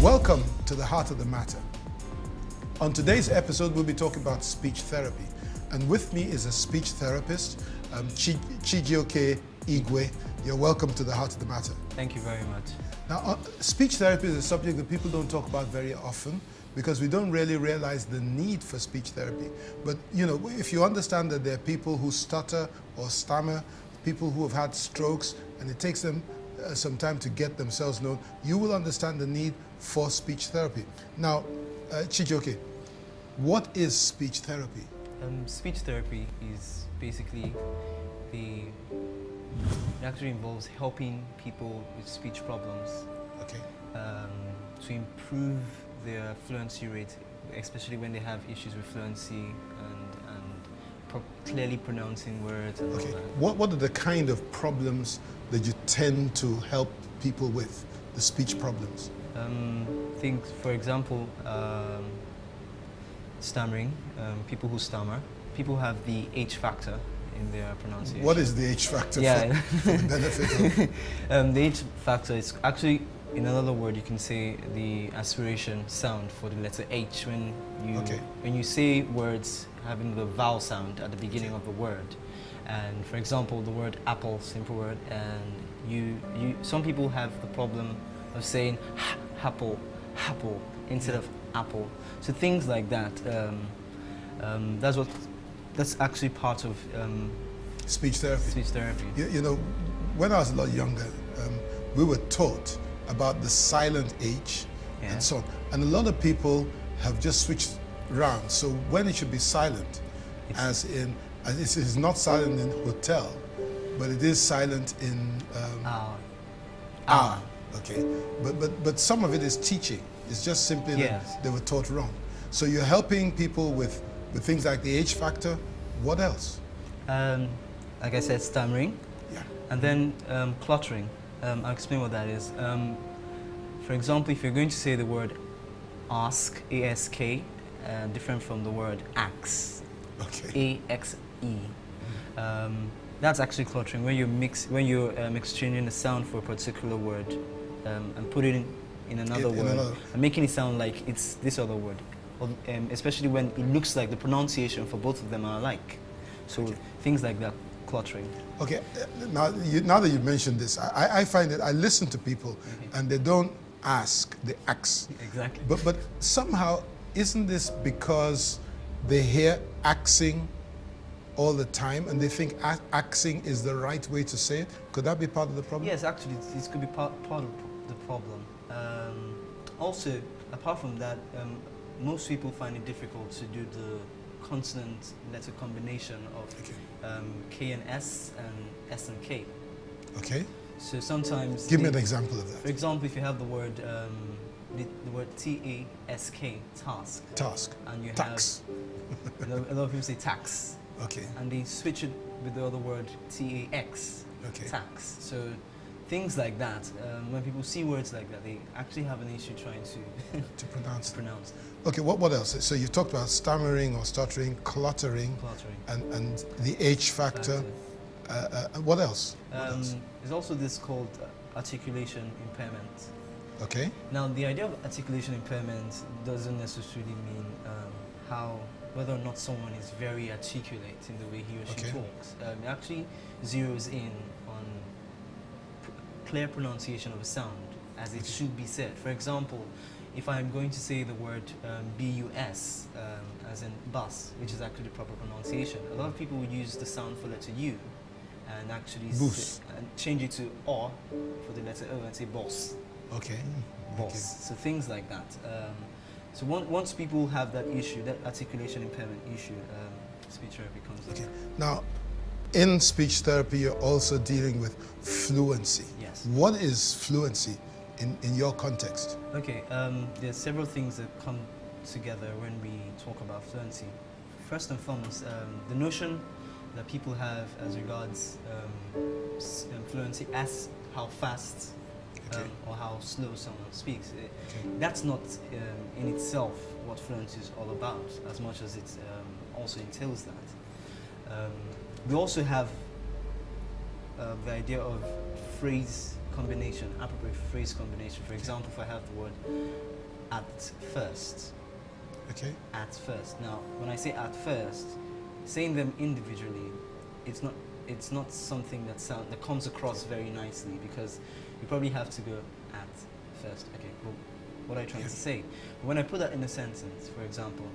Welcome to the heart of the matter. On today's episode, we'll be talking about speech therapy. And with me is a speech therapist, Chijioke Igwe. You're welcome to the heart of the matter. Thank you very much. Now, speech therapy is a subject that people don't talk about very often because we don't really realize the need for speech therapy. But, you know, if you understand that there are people who stutter or stammer, people who have had strokes, and it takes them some time to get themselves known, you will understand the need for speech therapy. Now, Chijioke, what is speech therapy? Speech therapy is basically it actually involves helping people with speech problems. Okay. To improve their fluency rate, especially when they have issues with fluency and clearly pronouncing words. And okay. all that. What are the kind of problems that you tend to help people with, the speech problems? Things, for example, stammering, people who stammer, people who have the H factor in their pronunciation. What is the H factor for the benefit of? The H factor is actually, in another word, you can say the aspiration sound for the letter H when you say words having the vowel sound at the beginning of the word. And for example, the word apple, simple word, and some people have the problem of saying apple, apple instead of apple. So things like that. That's actually part of speech therapy. Speech therapy. You know, when I was a lot younger, we were taught about the silent H and so on. And a lot of people have just switched around. So when it should be silent, it is not silent in hotel, but it is silent in okay. But some of it is teaching. It's just simply that they were taught wrong. So you're helping people with things like the H factor. What else? Like I said, stammering. Yeah. And then cluttering. I'll explain what that is. For example, if you're going to say the word ask, A-S-K, different from the word axe, A-X-E. That's actually cluttering, when you're exchanging a sound for a particular word and put it in another word and making it sound like it's this other word. Especially when it looks like the pronunciation for both of them are alike. So things like that, cluttering. Okay, now that you mentioned this, I find that I listen to people and they don't ask, they ax. Exactly. But somehow, isn't this because they hear axing all the time and they think axing is the right way to say it? Could that be part of the problem? Yes, actually, this could be part of the problem. Also, apart from that, most people find it difficult to do the consonant letter combination of K and S and S and K. Okay. So sometimes... Give me an example of that. For example, if you have the word T-A-S-K, task. Task. And you tax. have... a lot of people say tax. Okay. And they switch it with the other word, T-A-X. Okay. Tax. So things like that, when people see words like that, they actually have an issue trying to pronounce them. Okay, what else? So you talked about stammering or stuttering, cluttering. And the H factor. What else? There's also this called articulation impairment. Okay. Now, the idea of articulation impairment doesn't necessarily mean whether or not someone is very articulate in the way he or she talks. It actually zeroes in on clear pronunciation of a sound as it should be said. For example, if I'm going to say the word B-U-S, as in bus, which is actually the proper pronunciation, a lot of people would use the sound for letter U and actually change it to O for the letter O and say boss. Okay. Boss. So things like that. So once people have that issue, that articulation impairment issue, speech therapy comes in. Now, in speech therapy, you're also dealing with fluency. Yes. What is fluency in your context? Okay, there's several things that come together when we talk about fluency. First and foremost, the notion that people have as regards fluency as how fast or how slow someone speaks. That's not in itself what fluency is all about, as much as it also entails that. We also have the idea of phrase combination, appropriate phrase combination. For example, if I have the word at first. Okay. At first. Now, when I say at first, saying them individually, it's not something that comes across very nicely, because you probably have to go at first. Okay, well, what are you trying to say? When I put that in a sentence, for example,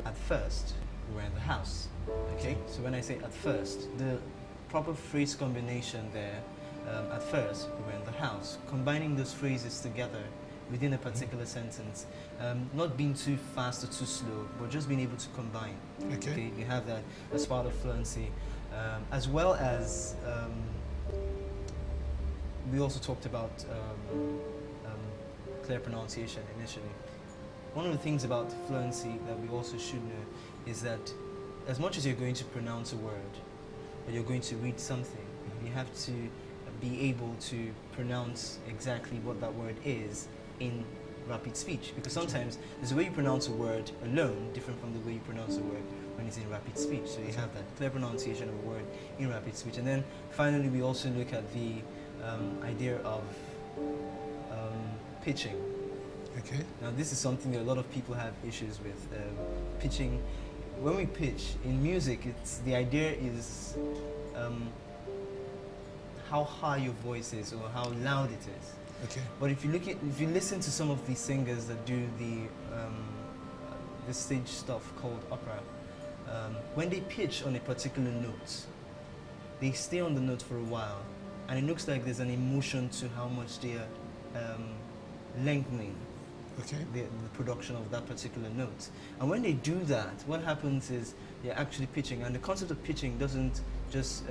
at first, we were in the house. Okay? So when I say at first, the proper phrase combination there, at first, we were in the house. Combining those phrases together within a particular sentence, not being too fast or too slow, but just being able to combine. Okay? You have that as part of fluency. As well as, we also talked about clear pronunciation initially. One of the things about fluency that we also should know is that as much as you're going to pronounce a word, or you're going to read something, you have to be able to pronounce exactly what that word is in rapid speech. Because sometimes there's a way you pronounce a word alone different from the way you pronounce a word when it's in rapid speech. So you have that clear pronunciation of a word in rapid speech. And then finally we also look at the idea of pitching. Okay. Now this is something that a lot of people have issues with. Pitching. When we pitch in music, the idea is how high your voice is or how loud it is. Okay. But if you listen to some of these singers that do the stage stuff called opera, when they pitch on a particular note, they stay on the note for a while, and it looks like there's an emotion to how much they are lengthening the production of that particular note. And when they do that, what happens is they're actually pitching, and the concept of pitching doesn't just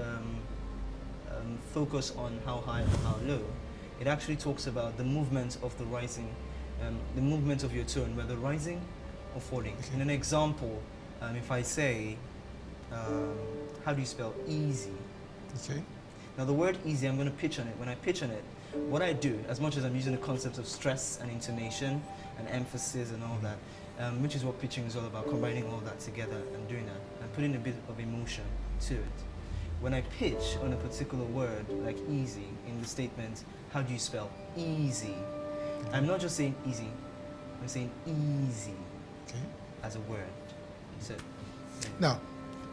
focus on how high or how low. It actually talks about the movement of the rising, the movement of your tone, whether rising or falling. In an example, if I say, how do you spell easy? Okay. Now the word easy, I'm going to pitch on it. When I pitch on it, what I do, as much as I'm using the concept of stress and intonation and emphasis and all that, which is what pitching is all about, combining all that together and doing that, and putting a bit of emotion to it. When I pitch on a particular word, like easy, in the statement, how do you spell easy? I'm not just saying easy, I'm saying easy as a word. So, now,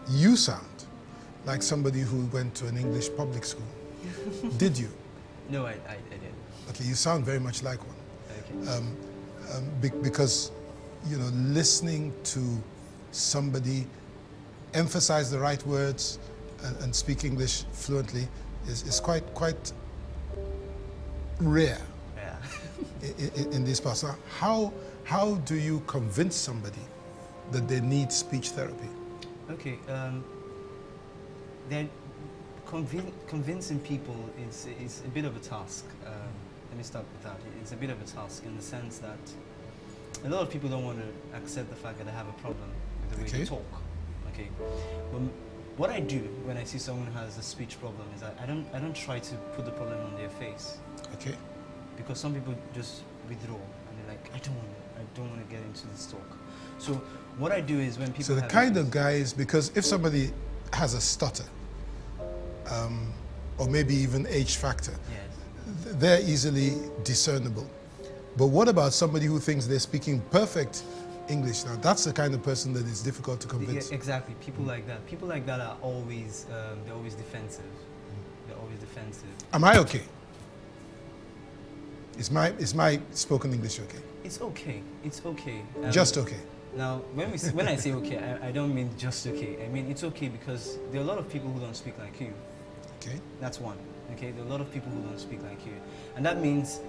you sound like somebody who went to an English public school. Did you? No, I didn't. Okay, you sound very much like one. Okay. Because, you know, listening to somebody emphasize the right words and speak English fluently is quite rare in these parts. Now, how do you convince somebody that they need speech therapy? Okay, convincing people is a bit of a task. Let me start with that. It's a bit of a task in the sense that a lot of people don't want to accept the fact that they have a problem with the way they talk. Okay, but what I do when I see someone who has a speech problem is I don't try to put the problem on their face. Okay. Because some people just withdraw and they're like, I don't want to get into this talk. So what I do is when people. So the kind of guys, because if somebody has a stutter, or maybe even H factor, they're easily discernible. But what about somebody who thinks they're speaking perfect English? Now that's the kind of person that is difficult to convince. Yeah, exactly. People like that. People like that are always they're always defensive. They're always defensive. Am I okay? Is my spoken English okay? It's okay. It's okay. Just okay. Now, when I say okay, I don't mean just okay. I mean it's okay because there are a lot of people who don't speak like you. Okay. That's one. Okay. There are a lot of people who don't speak like you, and that means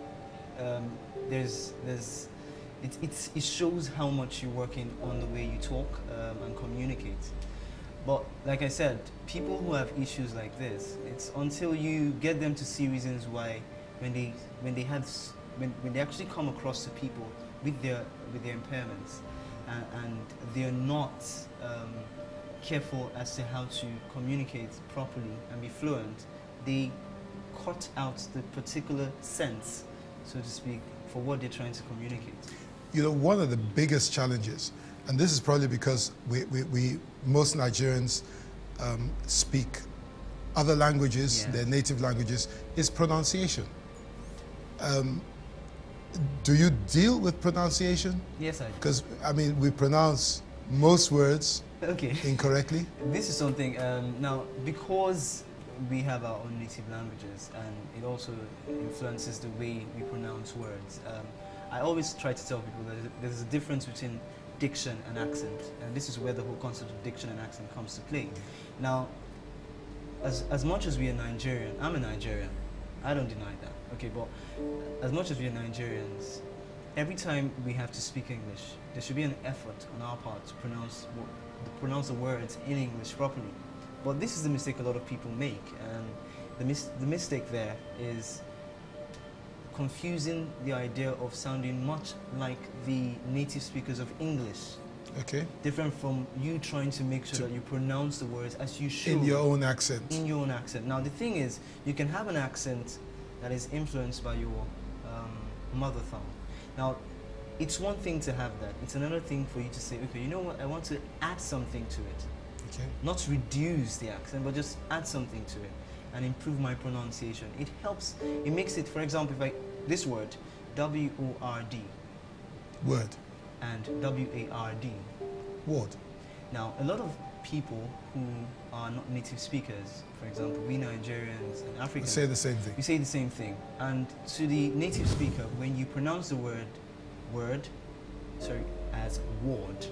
it shows how much you're working on the way you talk and communicate. But like I said, people who have issues like this, it's until you get them to see reasons why when they actually come across to people with their impairments and they're not careful as to how to communicate properly and be fluent, they cut out the particular sense, so to speak, for what they're trying to communicate. You know, one of the biggest challenges, and this is probably because most Nigerians speak other languages, their native languages, is pronunciation. Do you deal with pronunciation? Yes, I do. Because, I mean, we pronounce most words incorrectly. This is something, now, because we have our own native languages and it also influences the way we pronounce words, I always try to tell people that there's a difference between diction and accent, and this is where the whole concept of diction and accent comes to play. Now, as much as we are Nigerian, I'm a Nigerian, I don't deny that, okay, but as much as we are Nigerians, every time we have to speak English, there should be an effort on our part to pronounce the words in English properly. But this is the mistake a lot of people make, and the mistake there is confusing the idea of sounding much like the native speakers of English. Okay. Different from you trying to make sure that you pronounce the words as you should. In your own accent. In your own accent. Now the thing is, you can have an accent that is influenced by your mother tongue. Now, it's one thing to have that. It's another thing for you to say, okay, you know what, I want to add something to it. Okay. Not reduce the accent, but just add something to it and improve my pronunciation. It helps, it makes it, for example, if this word, W-O-R-D. Word. And W-A-R-D. Word. Now, a lot of people who are not native speakers, for example, we Nigerians and Africans, we say the same thing. We say the same thing. And to the native speaker, when you pronounce the word as word,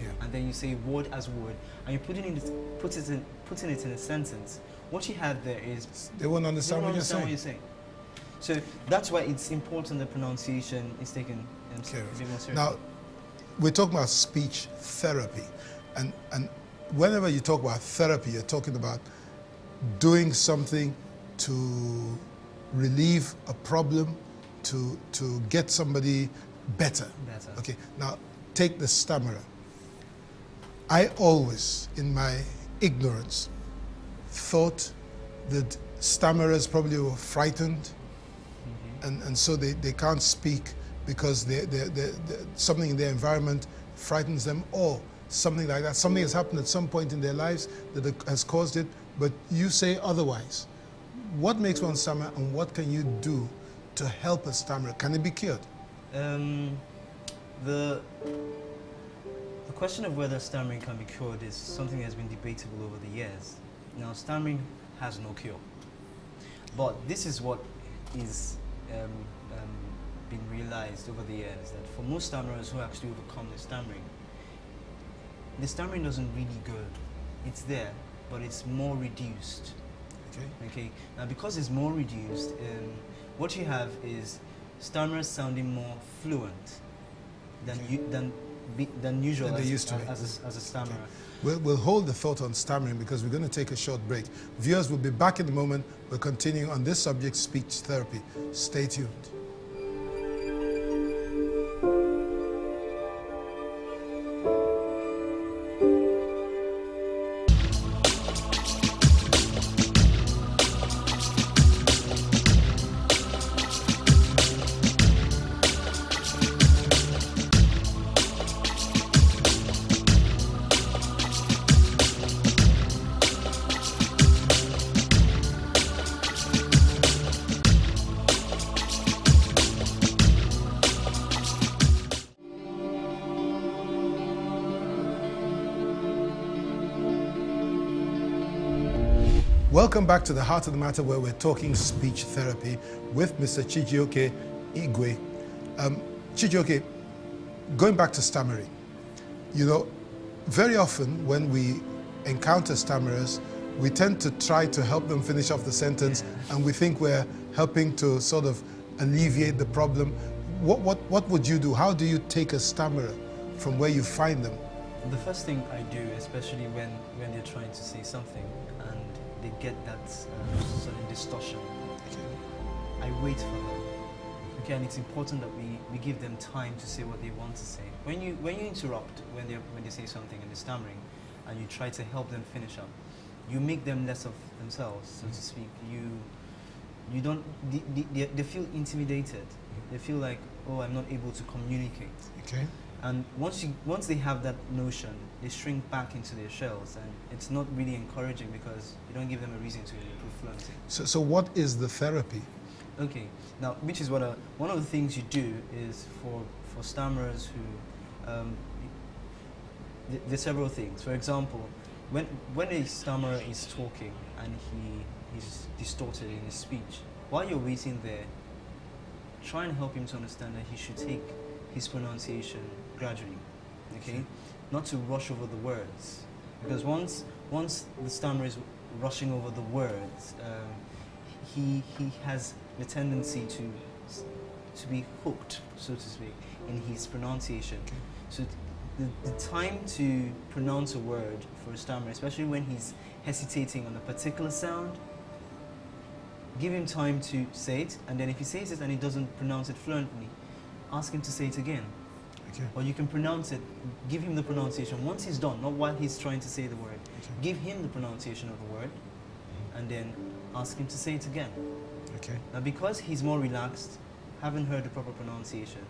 yeah, and then you say word as word, and you putting it in a sentence, what you have there is they won't understand what you're saying. So that's why it's important that pronunciation is taken care of. Now, we're talking about speech therapy, and whenever you talk about therapy, you're talking about doing something to relieve a problem, to get somebody better. Okay. Now, take the stammerer. I always, in my ignorance, thought that stammerers probably were frightened, and so they can't speak because something in their environment frightens them, or something like that. Something has happened at some point in their lives that has caused it, but you say otherwise. What makes one stammer, and what can you do to help a stammerer? Can it be cured? The question of whether stammering can be cured is something that has been debatable over the years. Now, stammering has no cure. But this is what is been realized over the years, that for most stammerers who actually overcome the stammering doesn't really go. It's there, but it's more reduced. Okay. Now, because it's more reduced, what you have is stammerers sounding more fluent than usual as a stammerer. Okay. We'll hold the thought on stammering because we're going to take a short break. Viewers, will be back in a moment. We're continuing on this subject, speech therapy. Stay tuned. Welcome back to the Heart of the Matter, where we're talking speech therapy with Mr. Chijioke Igwe. Chijioke, going back to stammering, you know, very often when we encounter stammerers, we tend to try to help them finish off the sentence, and we think we're helping to sort of alleviate the problem. What would you do? How do you take a stammerer from where you find them? The first thing I do, especially when they're trying to say something and they get that sudden distortion, I wait for them. Okay, and it's important that we give them time to say what they want to say. When you interrupt when they say something and they're stammering, and you try to help them finish up, you make them less of themselves, so to speak. You don't. They feel intimidated. They feel like, oh, I'm not able to communicate. Okay. And once they have that notion, they shrink back into their shells, and it's not really encouraging because you don't give them a reason to improve fluency. So what is the therapy? Okay. Now, which is what one of the things you do is for stammerers who there's several things. For example, when a stammerer is talking and he's distorted in his speech, while you're waiting there, try and help him to understand that he should take his pronunciation gradually, okay? Not to rush over the words, because once the stammerer is rushing over the words, he has the tendency to be hooked, so to speak, in his pronunciation. Okay. So the time to pronounce a word for a stammerer, especially when he's hesitating on a particular sound, give him time to say it, and then if he says it and he doesn't pronounce it fluently, ask him to say it again. Okay. Or you can pronounce it, give him the pronunciation once he's done, not while he's trying to say the word. Okay. Give him the pronunciation of the word, and then ask him to say it again. Okay. Now, because he's more relaxed, haven't heard the proper pronunciation,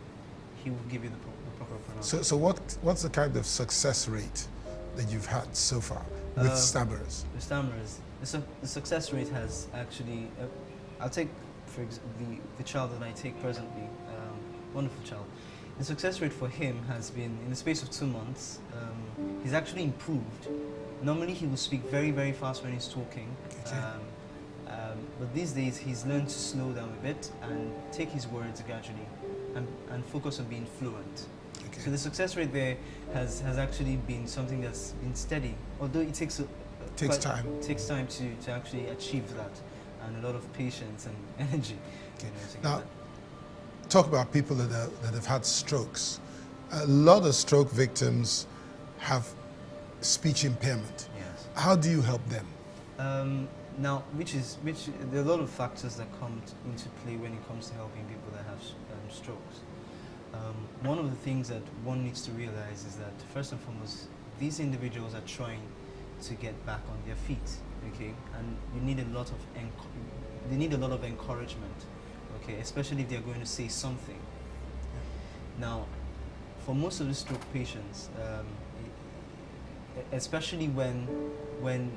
he will give you the proper pronunciation. So what's the kind of success rate that you've had so far with stammerers? The stammerers, the success rate has actually, I'll take for the child that I take presently, wonderful child. The success rate for him has been, in the space of 2 months, he's actually improved. Normally he will speak very, very fast when he's talking. Okay. But these days he's learned to slow down a bit and take his words gradually and focus on being fluent. Okay. So the success rate there has actually been something that's been steady, although it takes time. Takes time to actually achieve that, and a lot of patience and energy. Okay. You know, Now, talk about people that have had strokes. A lot of stroke victims have speech impairment. Yes. How do you help them? Now, there are a lot of factors that come into play when it comes to helping people that have strokes. One of the things that one needs to realize is that, first and foremost, these individuals are trying to get back on their feet, okay? And you need a lot of encouragement, okay? Especially if they're going to say something. Now, for most of the stroke patients, especially when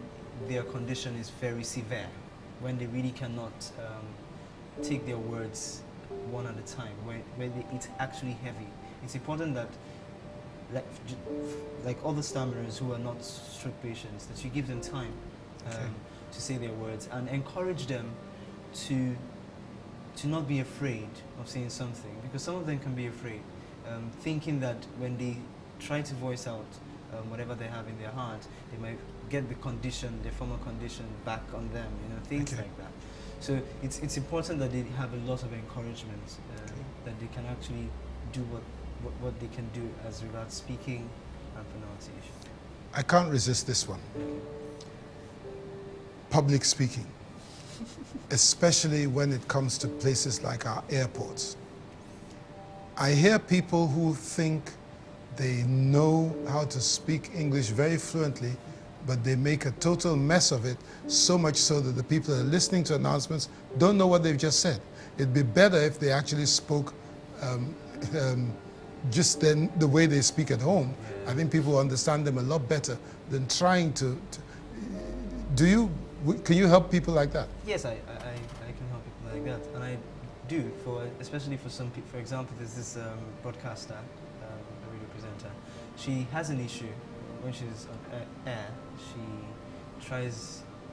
their condition is very severe, when they really cannot take their words one at a time, when it's actually heavy, it's important that, like all the stammerers who are not stroke patients, that you give them time to say their words and encourage them to not be afraid of saying something, because some of them can be afraid, thinking that when they try to voice out whatever they have in their heart, they might get the condition, their former condition, back on them, you know, things like that. So it's important that they have a lot of encouragement, that they can actually do what they can do as regards speaking and pronunciation. I can't resist this one. Public speaking, especially when it comes to places like our airports. I hear people who think they know how to speak English very fluently, but they make a total mess of it, so much so that the people that are listening to announcements don't know what they've just said. It'd be better if they actually spoke just then the way they speak at home. I think people understand them a lot better than trying to can you help people like that? Yes, I can help people like that, and I do, especially for some people. For example, there's this broadcaster, a radio presenter. She has an issue when she's on air.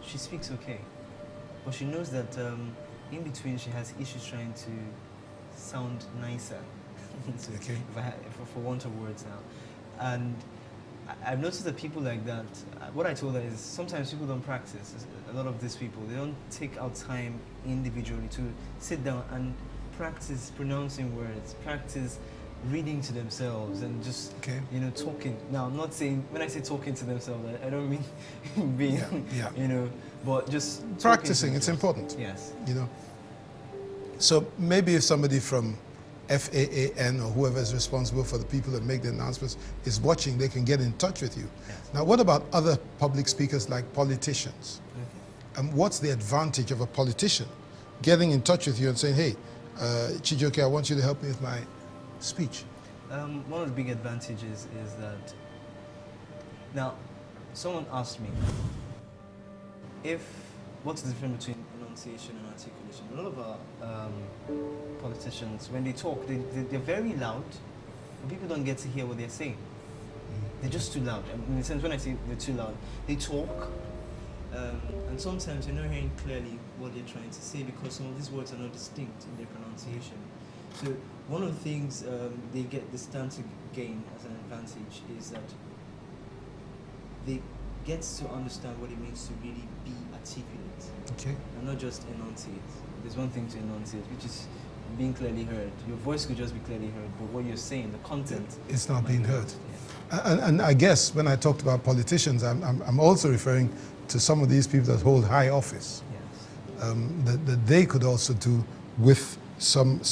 She speaks okay, but she knows that in between she has issues trying to sound nicer, so okay. for want of words now. And I've noticed that people like that, what I told her is sometimes people don't practice. A lot of these people, they don't take out time individually to sit down and practice pronouncing words, practice reading to themselves, and just you know, talking. Now, I'm not saying, when I say talking to themselves, I don't mean being you know, but just practicing. It's important. Yes. You know. So maybe if somebody from FAAN or whoever is responsible for the people that make the announcements is watching, they can get in touch with you. Yes. Now, what about other public speakers like politicians? What's the advantage of a politician getting in touch with you and saying, hey, Chijioke, I want you to help me with my speech? One of the big advantages is that, now, someone asked me, what's the difference between pronunciation and articulation. A lot of our politicians, when they talk, they're very loud, and people don't get to hear what they're saying. They're just too loud. In the sense, when I say they're too loud, they talk, and sometimes you're not hearing clearly what they're trying to say because some of these words are not distinct in their pronunciation. So one of the things they stand to gain as an advantage is that they get to understand what it means to really be articulate, and not just enunciate. There's one thing to enunciate, which is being clearly heard. Your voice could just be clearly heard, but what you're saying, the content, it's not being heard. And I guess when I talked about politicians, I'm also referring to some of these people that hold high office. Yes. That they could also do with some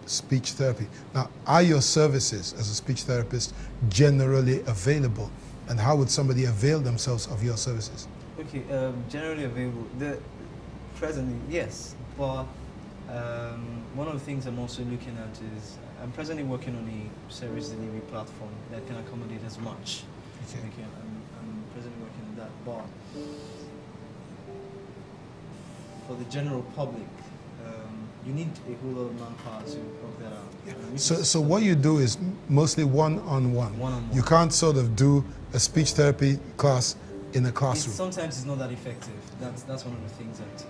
speech therapy. Now, are your services as a speech therapist generally available? And how would somebody avail themselves of your services? Okay, generally available. Presently, yes, but one of the things I'm also looking at is I'm presently working on a service delivery platform that can accommodate as much. Okay, I'm presently working on that, but for the general public, you need a whole lot of manpower to work that out. Yeah. So what you do is mostly one-on-one. One-on-one. You can't sort of do a speech therapy class in a classroom. Sometimes it's not that effective. That's one of the things that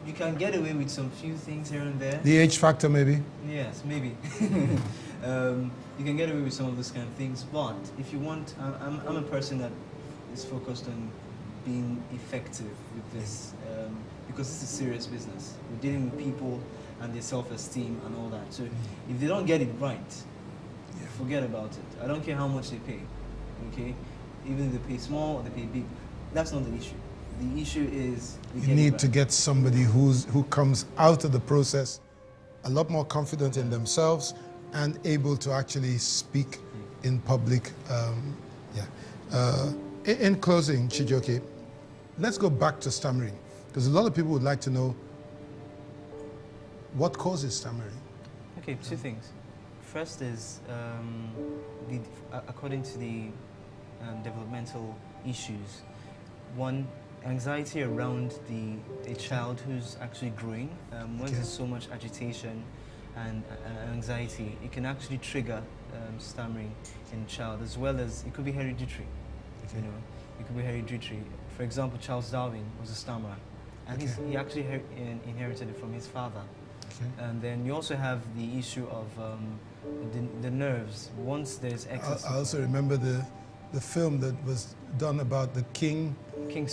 you can get away with some few things here and there. The age factor, maybe? Yes, maybe. You can get away with some of those kind of things, but if you want, I'm a person that is focused on being effective with this, because it's a serious business. We're dealing with people and their self-esteem and all that. So if they don't get it right, forget about it. I don't care how much they pay, okay? Even if they pay small or they pay big, that's not the issue. The issue is you need to get somebody who comes out of the process a lot more confident in themselves and able to actually speak in public. In closing, Chijioke, let's go back to stammering, because a lot of people would like to know what causes stammering. Okay, two things. First is, according to the developmental issues, one, anxiety around a child who's actually growing. When there's so much agitation and anxiety, it can actually trigger stammering in a child, as well as it could be hereditary. You know, it could be hereditary. For example, Charles Darwin was a stammerer, and he actually inherited it from his father. And then you also have the issue of the nerves. Once there's excess. I also remember the film that was done about the King's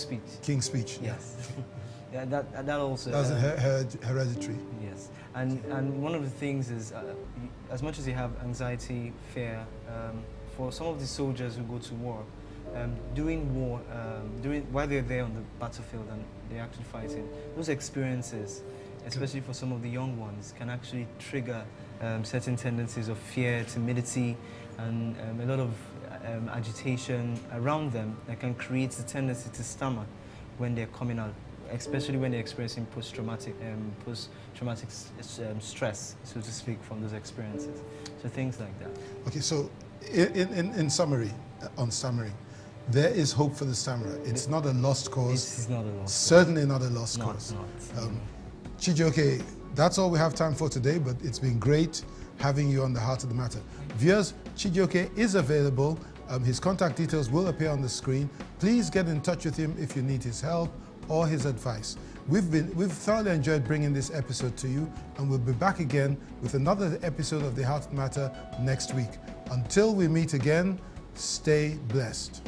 Speech. King's Speech. Yes. Yeah, that also. That's hereditary. Yes, and one of the things is, as much as you have anxiety, fear, for some of the soldiers who go to war, during war, while they're there on the battlefield and they're actually fighting, those experiences, especially for some of the young ones, can actually trigger certain tendencies of fear, timidity, and a lot of agitation around them that can create the tendency to stammer when they're coming out, especially when they're experiencing post-traumatic stress, so to speak, from those experiences. So things like that. Okay, so in summary, on stammering, there is hope for the stammerer. It's not a lost cause. It's not a lost cause. Certainly not a lost cause. Chijioke, that's all we have time for today, but it's been great having you on The Heart of the Matter. Viewers, Chijioke is available. His contact details will appear on the screen. Please get in touch with him if you need his help or his advice. We've thoroughly enjoyed bringing this episode to you, and we'll be back again with another episode of The Heart of the Matter next week. Until we meet again, stay blessed.